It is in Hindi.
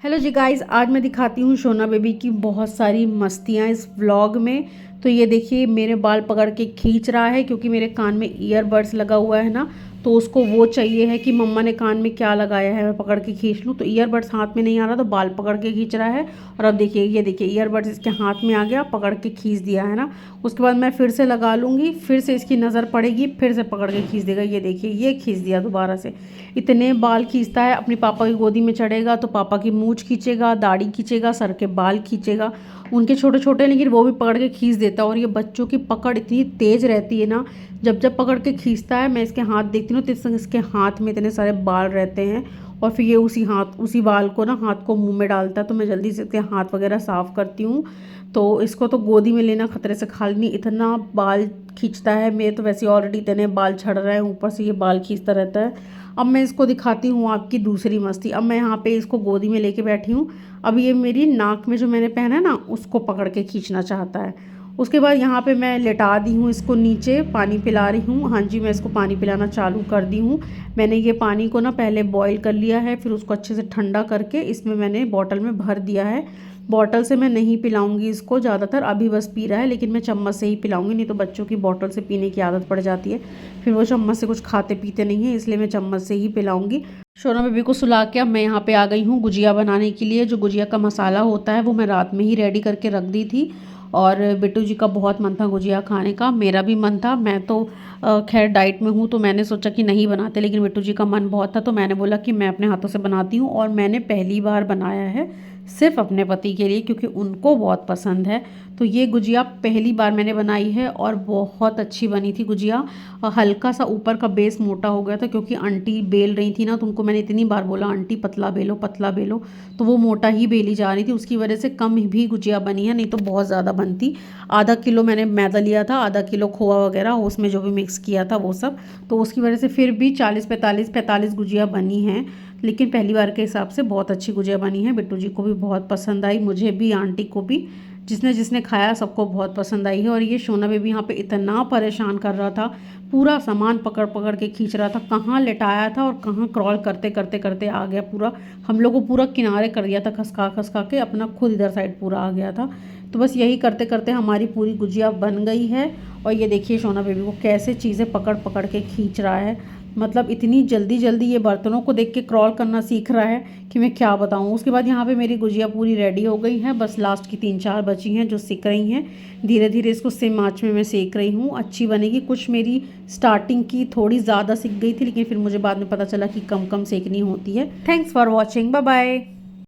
हेलो जी गाइस, आज मैं दिखाती हूँ शोना बेबी की बहुत सारी मस्तियाँ इस व्लॉग में। तो ये देखिए मेरे बाल पकड़ के खींच रहा है क्योंकि मेरे कान में ईयरबड्स लगा हुआ है ना, तो उसको वो चाहिए है कि मम्मा ने कान में क्या लगाया है मैं पकड़ के खींच लूँ। तो ईयरबड्स हाथ में नहीं आ रहा तो बाल पकड़ के खींच रहा है। और अब देखिए ये देखिए ईयरबड्स इसके हाथ में आ गया, पकड़ के खींच दिया है ना। उसके बाद मैं फिर से लगा लूँगी, फिर से इसकी नज़र पड़ेगी, फिर से पकड़ के खींच देगा। ये देखिए ये खींच दिया दोबारा से। इतने बाल खींचता है। अपनी पापा की गोदी में चढ़ेगा तो पापा की मूंछ खींचेगा, दाढ़ी खींचेगा, सर के बाल खींचेगा। उनके छोटे छोटे लेकिन वो भी पकड़ के खींच देता है। और ये बच्चों की पकड़ इतनी तेज़ रहती है ना, जब जब पकड़ के खींचता है मैं इसके हाथ देखती हूँ तो इसके हाथ में इतने सारे बाल रहते हैं। और फिर ये उसी बाल को ना हाथ को मुंह में डालता है, तो मैं जल्दी से इसके हाथ वगैरह साफ़ करती हूँ। तो इसको तो गोदी में लेना खतरे से खाली नहीं, इतना बाल खींचता है। मेरे तो वैसे ऑलरेडी इतने बाल झड़ रहे हैं, ऊपर से ये बाल खींचता रहता है। अब मैं इसको दिखाती हूँ आपकी दूसरी मस्ती। अब मैं यहाँ पे इसको गोदी में लेके बैठी हूँ। अब ये मेरी नाक में जो मैंने पहना है ना उसको पकड़ के खींचना चाहता है। उसके बाद यहाँ पे मैं लेटा दी हूँ इसको, नीचे पानी पिला रही हूँ। हाँ जी, मैं इसको पानी पिलाना चालू कर दी हूँ। मैंने ये पानी को ना पहले बॉईल कर लिया है, फिर उसको अच्छे से ठंडा करके इसमें मैंने बॉटल में भर दिया है। बॉटल से मैं नहीं पिलाऊंगी इसको ज़्यादातर, अभी बस पी रहा है, लेकिन मैं चम्मच से ही पिलाऊंगी, नहीं तो बच्चों की बॉटल से पीने की आदत पड़ जाती है। फिर वो चम्मच से कुछ खाते पीते नहीं है, इसलिए मैं चम्मच से ही पिलाऊंगी। शोना बेबी को सुला के अब मैं यहाँ पे आ गई हूँ गुजिया बनाने के लिए। जो गुजिया का मसाला होता है वो मैं रात में ही रेडी करके रख दी थी। और बिट्टू जी का बहुत मन था गुजिया खाने का, मेरा भी मन था। मैं तो खैर डाइट में हूँ तो मैंने सोचा कि नहीं बनाते, लेकिन बिट्टू जी का मन बहुत था तो मैंने बोला कि मैं अपने हाथों से बनाती हूँ। और मैंने पहली बार बनाया है सिर्फ अपने पति के लिए, क्योंकि उनको बहुत पसंद है। तो ये गुजिया पहली बार मैंने बनाई है और बहुत अच्छी बनी थी गुजिया। हल्का सा ऊपर का बेस मोटा हो गया था क्योंकि आंटी बेल रही थी ना, तो उनको मैंने इतनी बार बोला आंटी पतला बेलो पतला बेलो, तो वो मोटा ही बेली जा रही थी, उसकी वजह से कम भी गुजिया बनी है, नहीं तो बहुत ज़्यादा बनती। आधा किलो मैंने मैदा लिया था, आधा किलो खोआ वगैरह उसमें जो भी मिक्स किया था वो सब, तो उसकी वजह से फिर भी 40-45 गुजिया बनी हैं। लेकिन पहली बार के हिसाब से बहुत अच्छी गुजिया बनी है। बिट्टू जी को भी बहुत पसंद आई, मुझे भी, आंटी को भी, जिसने जिसने खाया सबको बहुत पसंद आई है। और ये शोना बेबी यहाँ पे इतना परेशान कर रहा था, पूरा सामान पकड़ पकड़ के खींच रहा था, कहाँ लेटाया था और कहाँ क्रॉल करते करते करते आ गया पूरा। हम लोग को पूरा किनारे कर दिया था, खसका खसका के अपना खुद इधर साइड पूरा आ गया था। तो बस यही करते करते हमारी पूरी गुजिया बन गई है। और ये देखिए शोना बेबी को कैसे चीज़ें पकड़ पकड़ के खींच रहा है, मतलब इतनी जल्दी जल्दी ये बर्तनों को देख के क्रॉल करना सीख रहा है कि मैं क्या बताऊँ। उसके बाद यहाँ पे मेरी गुजिया पूरी रेडी हो गई है, बस लास्ट की 3-4 बची हैं जो सिक रही हैं। धीरे धीरे इसको सिम आँच में मैं सेक रही हूँ, अच्छी बनेगी। कुछ मेरी स्टार्टिंग की थोड़ी ज़्यादा सिक गई थी, लेकिन फिर मुझे बाद में पता चला कि कम कम सेकनी होती है। Thanks for watching, bye bye.